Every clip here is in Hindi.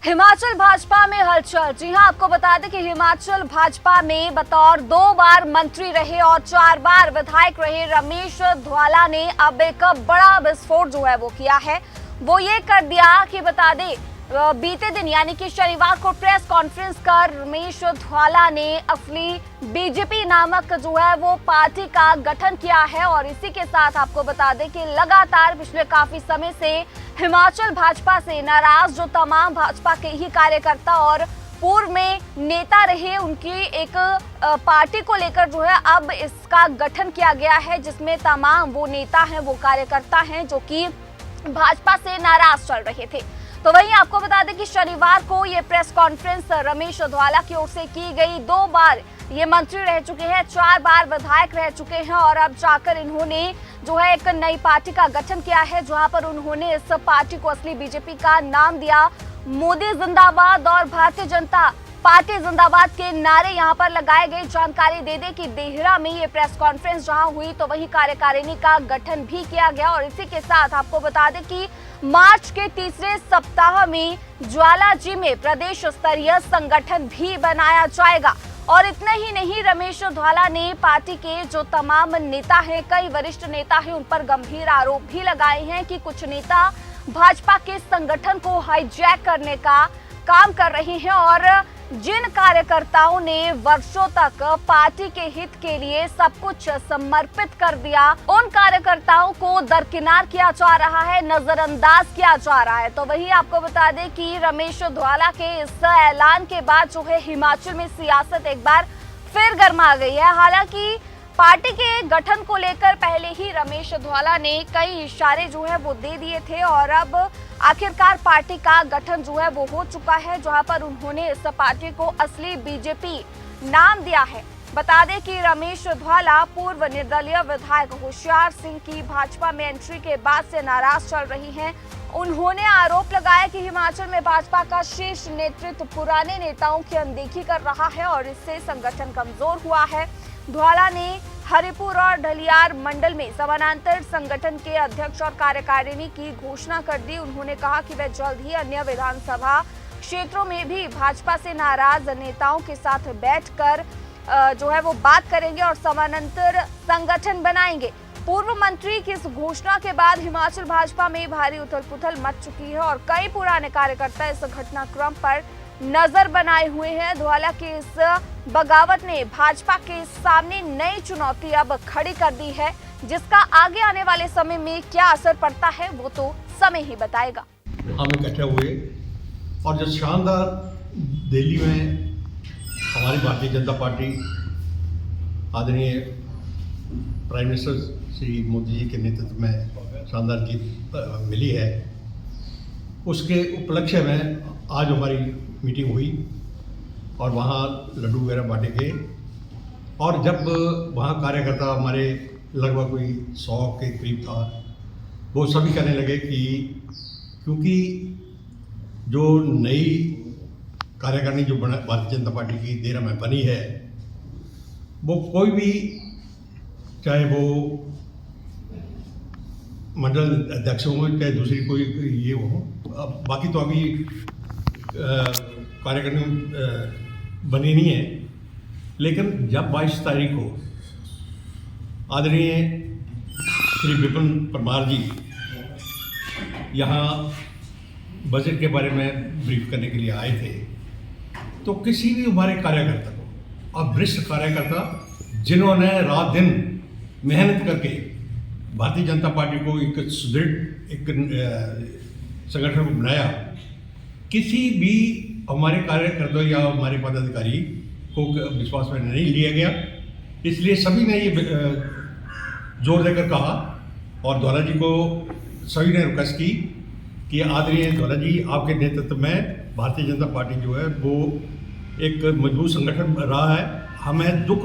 हिमाचल भाजपा में हलचल। जी हां, आपको बता दें कि हिमाचल भाजपा में बतौर 2 बार मंत्री रहे और 4 बार विधायक रहे रमेश धवाला ने अब एक बड़ा विस्फोट जो है वो किया है। वो ये कर दिया कि बता दें बीते दिन यानी कि शनिवार को प्रेस कॉन्फ्रेंस कर रमेश धवाला ने असली बीजेपी नामक जो है वो पार्टी का गठन किया है। और इसी के साथ आपको बता दें कि लगातार पिछले काफी समय से हिमाचल भाजपा से नाराज जो तमाम भाजपा के ही कार्यकर्ता और पूर्व में नेता रहे उनकी एक पार्टी को लेकर जो है अब इसका गठन किया गया है, जिसमें तमाम वो नेता हैं, वो कार्यकर्ता हैं जो कि भाजपा से नाराज चल रहे थे। तो वहीं आपको बता दें कि शनिवार को ये प्रेस कॉन्फ्रेंस रमेश धवाला की ओर से की गई। 2 बार ये मंत्री रह चुके हैं, 4 बार विधायक रह चुके हैं और अब जाकर इन्होंने जो है एक नई पार्टी का गठन किया है, जहां पर उन्होंने इस पार्टी को असली बीजेपी का नाम दिया। मोदी जिंदाबाद और भारतीय जनता पार्टी जिंदाबाद के नारे यहां पर लगाए गए। जानकारी दे दें कि देहरा में ये प्रेस कॉन्फ्रेंस जहां हुई तो वहीं कार्यकारिणी का गठन भी किया गया। और इसी के साथ आपको बता दें कि मार्च के तीसरे सप्ताह में ज्वालाजी में प्रदेश स्तरीय संगठन भी बनाया जाएगा। और इतना ही नहीं, रमेश धवाला ने पार्टी के जो तमाम नेता हैं, कई वरिष्ठ नेता हैं, उन पर गंभीर आरोप भी लगाए हैं कि कुछ नेता भाजपा के संगठन को हाईजैक करने का काम कर रहे हैं और जिन कार्यकर्ताओं ने वर्षों तक पार्टी के हित के लिए सब कुछ समर्पित कर दिया, उन कार्यकर्ताओं को दरकिनार किया जा रहा है, नजरअंदाज किया जा रहा है। तो वही आपको बता दें कि रमेश धवाला के इस ऐलान के बाद जो है हिमाचल में सियासत एक बार फिर गर्मा गई है। हालांकि पार्टी के गठन को लेकर पहले ही रमेश धवाला ने कई इशारे जो है वो दे दिए थे और अब आखिरकार पार्टी का गठन जो है वो हो चुका है, जहां पर उन्होंने इस पार्टी को असली बीजेपी नाम दिया है। बता दें कि रमेश धवाला पूर्व निर्दलीय विधायक होशियार सिंह की भाजपा में एंट्री के बाद से नाराज चल रही हैं। उन्होंने आरोप लगाया कि हिमाचल में भाजपा का शीर्ष नेतृत्व पुराने नेताओं की अनदेखी कर रहा है और इससे संगठन कमजोर हुआ है। धवाला ने हरिपुर और ढलियार मंडल में समानांतर संगठन के अध्यक्ष और कार्यकारिणी की घोषणा कर दी। उन्होंने कहा कि वे जल्द ही अन्य विधानसभा क्षेत्रों में भी भाजपा से नाराज नेताओं के साथ बैठकर जो है वो बात करेंगे और समानांतर संगठन बनाएंगे। पूर्व मंत्री की इस घोषणा के बाद हिमाचल भाजपा में भारी उथल-पुथल मच चुकी है और कई पुराने कार्यकर्ता इस घटनाक्रम पर नजर बनाए हुए हैं। धवाला की इस बगावत ने भाजपा के सामने नई चुनौती अब खड़ी कर दी है, जिसका आगे आने वाले समय में क्या असर पड़ता है वो तो समय ही बताएगा। हम इकट्ठे हुए और जो शानदार दिल्ली में हमारी भारतीय जनता पार्टी आदरणीय प्राइम मिनिस्टर श्री मोदी जी के नेतृत्व में शानदार जीत मिली है, उसके उपलक्ष्य में आज हमारी मीटिंग हुई और वहाँ लड्डू वगैरह बांटे गए। और जब वहाँ कार्यकर्ता हमारे लगभग कोई 100 के करीब था, वो सभी कहने लगे कि क्योंकि जो नई कार्यकारिणी जो भारतीय जनता पार्टी की देर में बनी है, वो कोई भी चाहे वो मंडल अध्यक्ष हो चाहे दूसरी कोई ये हो, अब बाकी तो अभी कार्यकारिणी बनी नहीं है, लेकिन जब 22 तारीख को आदरणीय श्री विपिन परमार जी यहाँ बजट के बारे में ब्रीफ करने के लिए आए थे, तो किसी भी हमारे कार्यकर्ता को, अब वरिष्ठ कार्यकर्ता जिन्होंने रात दिन मेहनत करके भारतीय जनता पार्टी को एक सुदृढ़ एक संगठन को बनाया, किसी भी हमारे कार्यकर्ता या हमारे पदाधिकारी को विश्वास में नहीं लिया गया। इसलिए सभी ने ये जोर देकर कहा और धवाला जी को सभी ने रिक्वेस्ट की कि आदरणीय धवाला जी, आपके नेतृत्व में भारतीय जनता पार्टी जो है वो एक मजबूत संगठन रहा है। हमें दुख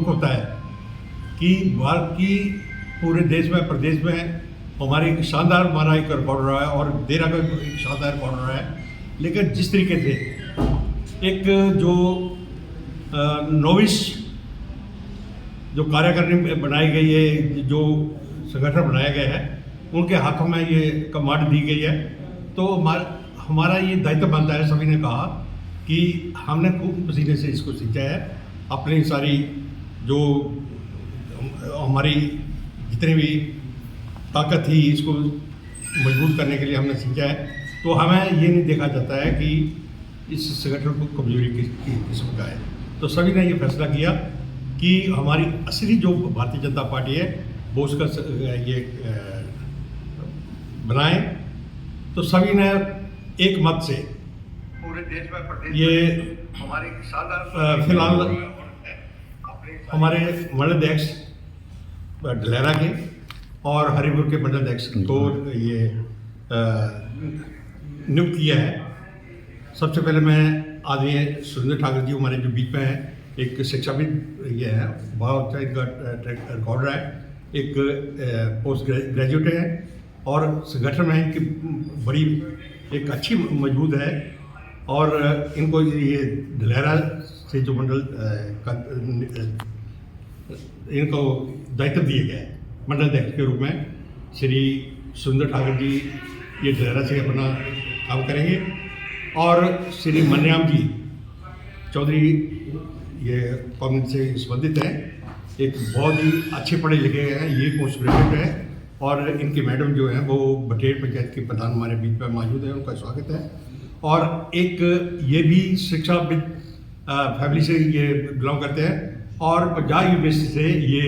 होता है कि भारत की पूरे देश में प्रदेश में हमारी एक शानदार हमारा एक रिकॉर्ड रहा है और देरा का एक शानदार रिकॉर्ड रहा है, लेकिन जिस तरीके से एक जो नोविस जो कार्यकारिणी बनाई गई है, जो संगठन बनाया गया है, उनके हाथों में ये कमांड दी गई है, तो हमारा ये दायित्व बनता है, सभी ने कहा कि हमने खूब पसीने से इसको सींचा है, अपनी सारी जो हमारी जितनी भी ताकत थी इसको मजबूत करने के लिए हमने सींचा है। तो हमें ये नहीं देखा जाता है कि इस संगठन को कमजोरी किस्म का है। तो सभी ने ये फैसला किया कि हमारी असली जो भारतीय जनता पार्टी है वो उसका ये बनाएं। तो सभी ने एक मत से पूरे देश में ये हमारे फिलहाल हमारे मंडल अध्यक्ष ढलेरा के और हरिपुर के मंडल अध्यक्ष को ये नियुक्त किया है। सबसे पहले मैं आदरणीय सुरेंद्र ठाकुर जी हमारे जो बीच में हैं, एक शिक्षाविद ये है, बहुत अच्छा इनका रिकॉर्ड रहा है, एक पोस्ट ग्रेजुएट है और संगठन में इनकी बड़ी एक अच्छी मजबूत है। और इनको ये ढलेरा से जो मंडल इनको दायित्व दिए गए है मंडल अध्यक्ष के रूप में, श्री सुरेंद्र ठाकुर जी ये ढलेरा से अपना काम करेंगे और श्री मन्याम जी चौधरी ये कांग्रेस से संबंधित हैं, एक बहुत ही अच्छे पढ़े लिखे हैं, ये पोस्ट ग्रेजुएट है और इनकी मैडम जो है वो बटेर पंचायत के प्रधान हमारे बीच में मौजूद है, उनका स्वागत है। और एक ये भी शिक्षाविद फैमिली से ये बिलोंग करते हैं और पंजाब यूनिवर्सिटी से ये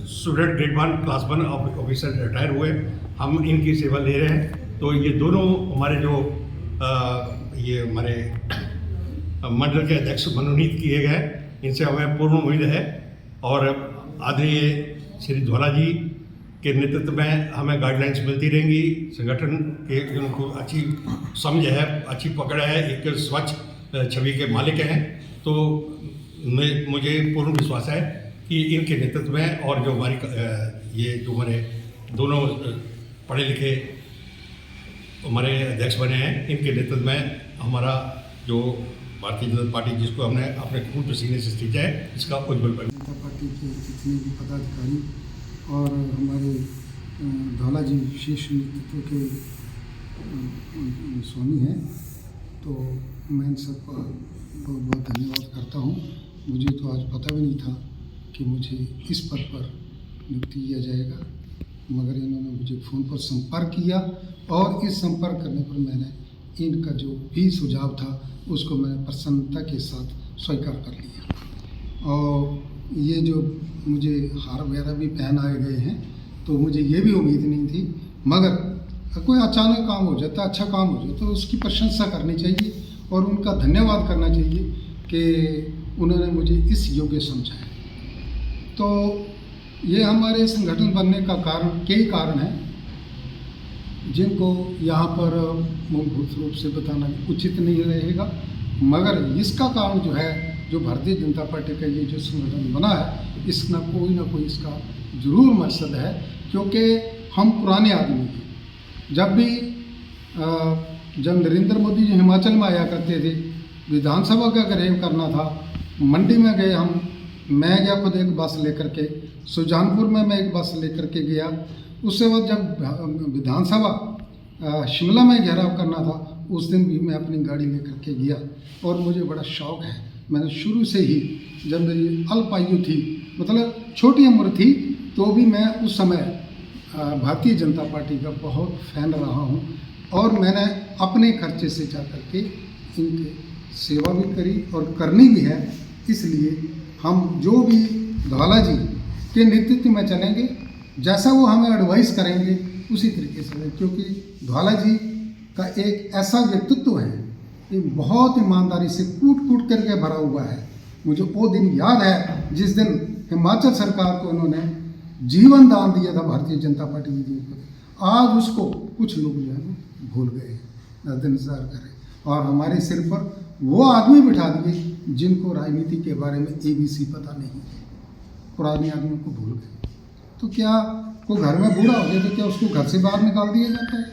student grade 1 class 1 officer retire हुए, हम इनकी सेवा ले रहे हैं। तो ये दोनों हमारे जो ये हमारे मंडल के अध्यक्ष मनोनीत किए गए, इनसे हमें पूर्ण उम्मीद है और आदरणीय श्री ध्वाला जी के नेतृत्व में हमें गाइडलाइंस मिलती रहेंगी। संगठन के उनको अच्छी समझ है, अच्छी पकड़ है, एक स्वच्छ छवि के मालिक हैं। तो मुझे पूर्ण विश्वास है कि इनके नेतृत्व में और जो हमारी ये जो हमारे दोनों पढ़े लिखे हमारे अध्यक्ष बने हैं, इनके नेतृत्व में हमारा जो भारतीय जनता पार्टी जिसको हमने अपने खून पसीने से सींचा है, इसका उज्जवल भविष्य। जनता पार्टी के जितने भी पदाधिकारी और हमारे ध्वाला जी शीर्ष नेतृत्व के स्वामी हैं, तो मैं इन सबका बहुत बहुत धन्यवाद करता हूँ। मुझे तो आज पता भी नहीं था कि मुझे इस पद पर नियुक्त किया जाएगा, मगर इन्होंने मुझे फ़ोन पर संपर्क किया और इस संपर्क करने पर मैंने इनका जो भी सुझाव था उसको मैंने प्रसन्नता के साथ स्वीकार कर लिया। और ये जो मुझे हार वगैरह भी पहन आए गए हैं, तो मुझे ये भी उम्मीद नहीं थी, मगर कोई अचानक काम हो जाता, अच्छा काम हो जाए तो उसकी प्रशंसा करनी चाहिए और उनका धन्यवाद करना चाहिए कि उन्होंने मुझे इस योग्य समझा है। तो ये हमारे संगठन बनने का कारण कई कारण हैं जिनको यहाँ पर मूलभूत रूप से बताना उचित नहीं रहेगा, मगर इसका कारण जो है, जो भारतीय जनता पार्टी का ये जो संगठन बना है, इसका कोई ना कोई इसका ज़रूर मकसद है। क्योंकि हम पुराने आदमी हैं। जब नरेंद्र मोदी जी हिमाचल में आया करते थे, विधानसभा का कार्य करना था, मंडी में गए हम, मैं गया खुद एक बस लेकर के, सुजानपुर में मैं एक बस लेकर के गया। उसके बाद जब विधानसभा शिमला में घेराव करना था, उस दिन भी मैं अपनी गाड़ी लेकर के गया। और मुझे बड़ा शौक़ है, मैंने शुरू से ही, जब मेरी अल्प आयु थी, मतलब छोटी उम्र थी, तो भी मैं उस समय भारतीय जनता पार्टी का बहुत फैन रहा हूँ और मैंने अपने खर्चे से जा कर के इनकी सेवा भी करी और करनी भी है। इसलिए हम जो भी ध्वाला जी के नेतृत्व में चलेंगे, जैसा वो हमें एडवाइस करेंगे उसी तरीके से, क्योंकि ध्वाला जी का एक ऐसा व्यक्तित्व है कि बहुत ईमानदारी से कूट कूट करके भरा हुआ है। मुझे वो दिन याद है जिस दिन हिमाचल सरकार को उन्होंने जीवन दान दिया था भारतीय जनता पार्टी के जीवन पर। आज उसको कुछ लोग जो है भूल गए, नजरअंदाज करें और हमारे सिर पर वो आदमी बिठा दिए जिनको राजनीति के बारे में ABC पता नहीं है, पुराने आदमियों को भूल गए। तो क्या कोई घर में बूढ़ा हो गया तो क्या उसको घर से बाहर निकाल दिया जाता है?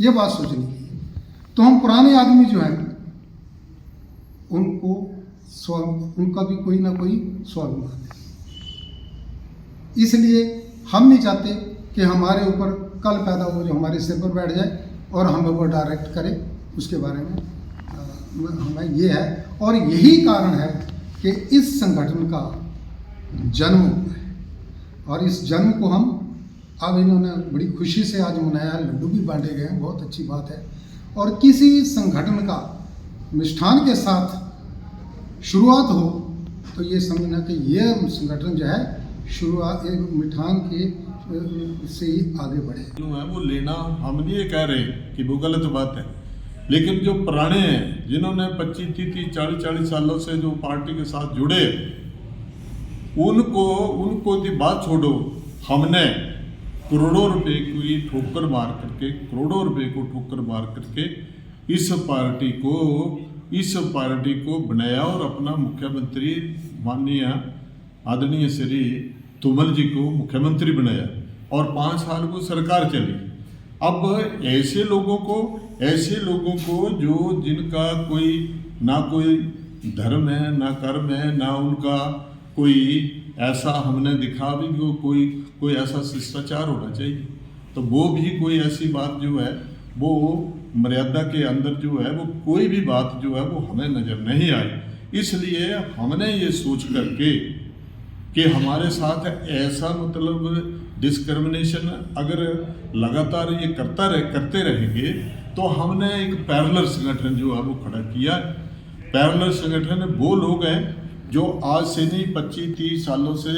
ये बात सोचनी है। तो हम पुराने आदमी जो हैं उनको उनका भी कोई ना कोई स्वाभिमान है। इसलिए हम नहीं चाहते कि हमारे ऊपर कल पैदा हो जो हमारे सिर पर बैठ जाए और हमें वो डायरेक्ट करे उसके बारे में हमें ये है। और यही कारण है कि इस संगठन का जन्म हुआ है और इस जन्म को हम अब इन्होंने बड़ी खुशी से आज मनाया, लड्डू भी बांटे गए हैं, बहुत अच्छी बात है। और किसी संगठन का मिष्ठान के साथ शुरुआत हो तो ये समझना कि ये संगठन जो है शुरुआत एक मिठान के से ही आगे बढ़े। जो है वो लेना, हम नहीं ये कह रहे कि वो गलत बात है, लेकिन जो पुराने हैं जिन्होंने 25-30, 40-40 सालों से जो पार्टी के साथ जुड़े, उनको की बात छोड़ो। हमने करोड़ों रुपए की ठोकर मार करके इस पार्टी को बनाया और अपना मुख्यमंत्री माननीय आदरणीय श्री तोमर जी को मुख्यमंत्री बनाया और 5 साल को सरकार चली। अब ऐसे लोगों को जो जिनका ना कोई धर्म है, ना कर्म है, ना उनका कोई ऐसा हमने दिखा भी जो कोई ऐसा शिष्टाचार होना चाहिए, तो वो भी कोई ऐसी बात जो है वो मर्यादा के अंदर जो है वो कोई भी बात जो है वो हमें नज़र नहीं आई। इसलिए हमने ये सोच करके कि हमारे साथ ऐसा मतलब डिस्क्रिमिनेशन अगर लगातार ये करते रहेंगे तो हमने एक पैरेलल संगठन जो है वो खड़ा किया। पैरेलल संगठन वो लोग हैं जो आज से नहीं 25-30 सालों से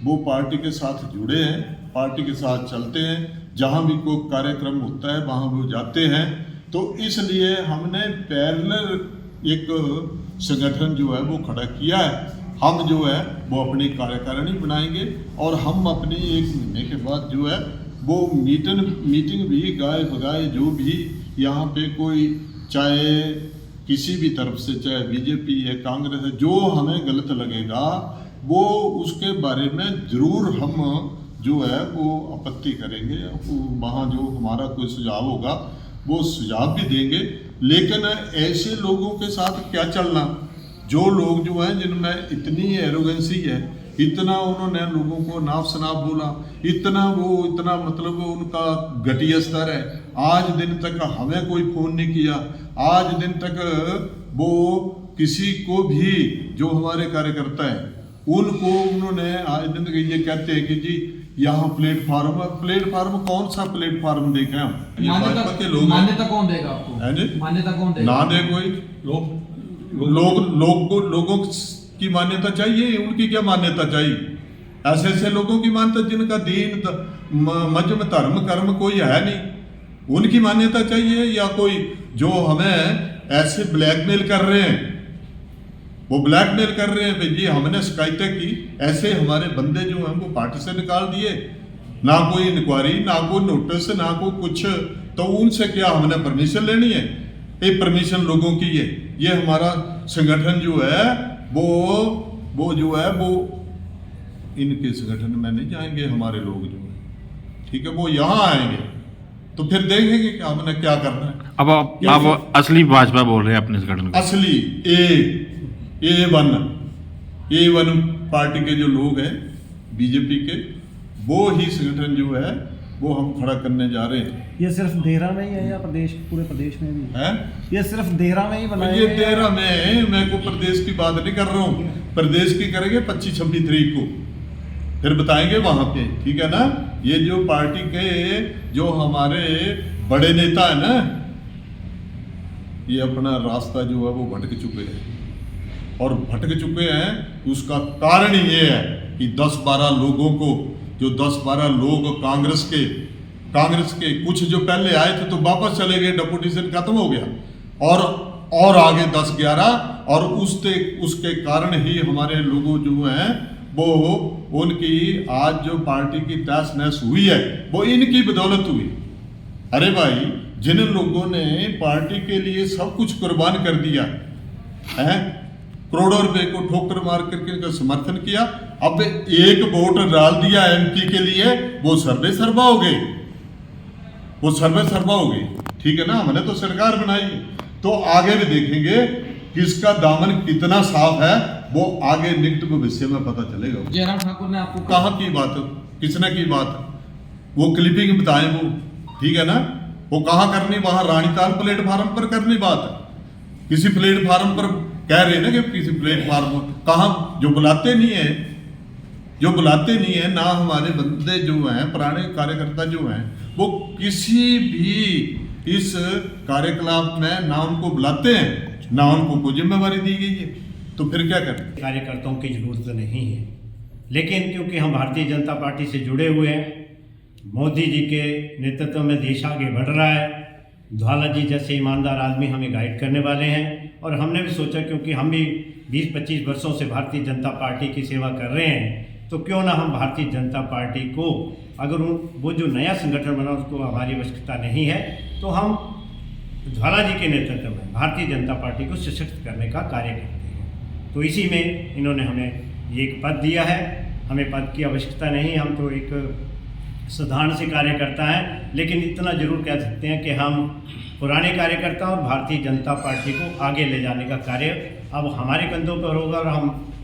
वो पार्टी के साथ जुड़े हैं, पार्टी के साथ चलते हैं, जहाँ भी कोई कार्यक्रम होता है वहाँ वो जाते हैं। तो इसलिए हमने पैरेलल एक संगठन जो है वो खड़ा किया है। हम जो है वो अपनी कार्यकारिणी बनाएंगे और हम अपनी 1 महीने के बाद जो है वो मीटिंग भी गाय बगाए जो भी यहाँ पे कोई चाहे किसी भी तरफ से, चाहे बीजेपी है, कांग्रेस है, जो हमें गलत लगेगा वो उसके बारे में ज़रूर हम जो है वो आपत्ति करेंगे। वहाँ जो हमारा कोई सुझाव होगा वो सुझाव भी देंगे। लेकिन ऐसे लोगों के साथ क्या चलना, जो लोग जो हैं जिनमें इतनी एरोगेंसी है, इतना उन्होंने लोगों को नाप शनाप बोला, इतना मतलब उनका घटिया स्तर है। आज दिन तक हमें कोई फ़ोन नहीं किया, आज दिन तक वो किसी को भी जो हमारे कार्यकर्ता हैं उनको उन्होंने आज दिन तक ये कहते हैं कि जी यहाँ प्लेटफार्म कौन सा प्लेटफार्म देखें हम? ये भाजपा के लोग, मान्यता कौन देगा आपको? है जी, मान्यता कौन देगा? ना दे कोई लोगों की मान्यता चाहिए। उनकी क्या मान्यता चाहिए? ऐसे लोगों की मान्यता जिनका दीन मजहब धर्म कर्म कोई है नहीं, उनकी मान्यता चाहिए? या कोई जो हमें ऐसे ब्लैकमेल कर रहे हैं, वो ब्लैकमेल कर रहे हैं भाई जी हमने शिकायतें की, ऐसे हमारे बंदे जो हैं वो पार्टी से निकाल दिए, ना कोई इंक्वायरी, ना कोई नोटिस, ना कोई कुछ, तो उनसे क्या हमने परमिशन लेनी है? ये परमिशन लोगों की है। ये हमारा संगठन जो है वो जो है वो इनके संगठन में नहीं जाएंगे हमारे लोग जो है, ठीक है, वो यहाँ आएंगे तो फिर देखेंगे कि हमने क्या करना है। अब आप असली भाजपा बोल रहे हैं अपने संगठन का? असली A1 पार्टी के जो लोग हैं बीजेपी के, वो ही संगठन जो है वो हम खड़ा करने जा रहे हैं। ये सिर्फ देहरा में ही है या पूरे प्रदेश में भी है? ये सिर्फ देहरा में ही बनाया ये है? देहरा में, मैं को प्रदेश की बात नहीं कर रहा हूँ, प्रदेश की करेंगे 25-26 तारीख को, फिर बताएंगे वहां पे, ठीक है ना। ये जो पार्टी के जो हमारे बड़े नेता है ना, ये अपना रास्ता जो है वो भटक चुके हैं, और भटक चुके हैं उसका कारण ये है कि 10-12 लोगों को, जो 10-12 लोग कांग्रेस के कुछ जो पहले आए थे तो वापस चले गए, डेपुटेशन खत्म हो गया, और आगे 10-11, और उसके कारण ही हमारे लोगों जो हैं वो उनकी आज जो पार्टी की तहस नहस हुई है वो इनकी बदौलत हुई। अरे भाई, जिन लोगों ने पार्टी के लिए सब कुछ कुर्बान कर दिया है, करोड़ों रुपए को ठोकर मार करके इनका समर्थन किया, अब एक वोट डाल दिया एमपी के लिए, वो सर्वे सर्वा हो गए, ठीक है ना। हमने तो सरकार बनाई है, तो आगे भी देखेंगे किसका दामन कितना साफ है, वो आगे निकट भविष्य में पता चलेगा। जयराम ठाकुर ने आपको कहाँ की बात, किसने की बात, वो क्लिपिंग बताएं वो, ठीक है ना। वो कहाँ करनी, वहां रानीताल प्लेटफार्म पर करनी बात है। किसी प्लेटफार्म पर कह रहे ना कि किसी प्लेटफार्म पर, कहाँ जो बुलाते नहीं है, जो बुलाते नहीं है ना, हमारे बंदे जो हैं, पुराने कार्यकर्ता जो हैं, वो किसी भी इस कार्यकलाप में ना उनको बुलाते हैं, ना उनको कोई जिम्मेवारी दी गई है, तो फिर क्या करें। कार्यकर्ताओं की जरूरत नहीं है, लेकिन क्योंकि हम भारतीय जनता पार्टी से जुड़े हुए हैं, मोदी जी के नेतृत्व में देश आगे बढ़ रहा है, ध्वाला जी जैसे ईमानदार आदमी हमें गाइड करने वाले हैं, और हमने भी सोचा क्योंकि हम भी 20-25 वर्षों से भारतीय जनता पार्टी की सेवा कर रहे हैं, तो क्यों ना हम भारतीय जनता पार्टी को, अगर वो जो नया संगठन बना उसको हमारी आवश्यकता नहीं है, तो हम ज्वाला जी के नेतृत्व में भारतीय जनता पार्टी को सशक्त करने का कार्य करते हैं। तो इसी में इन्होंने हमें ये एक पद दिया है। हमें पद की आवश्यकता नहीं, हम तो एक साधारण से कार्यकर्ता हैं, लेकिन इतना जरूर कह सकते हैं कि हम पुराने कार्यकर्ता और भारतीय जनता पार्टी को आगे ले जाने का कार्य अब हमारे कंधों पर होगा, और हम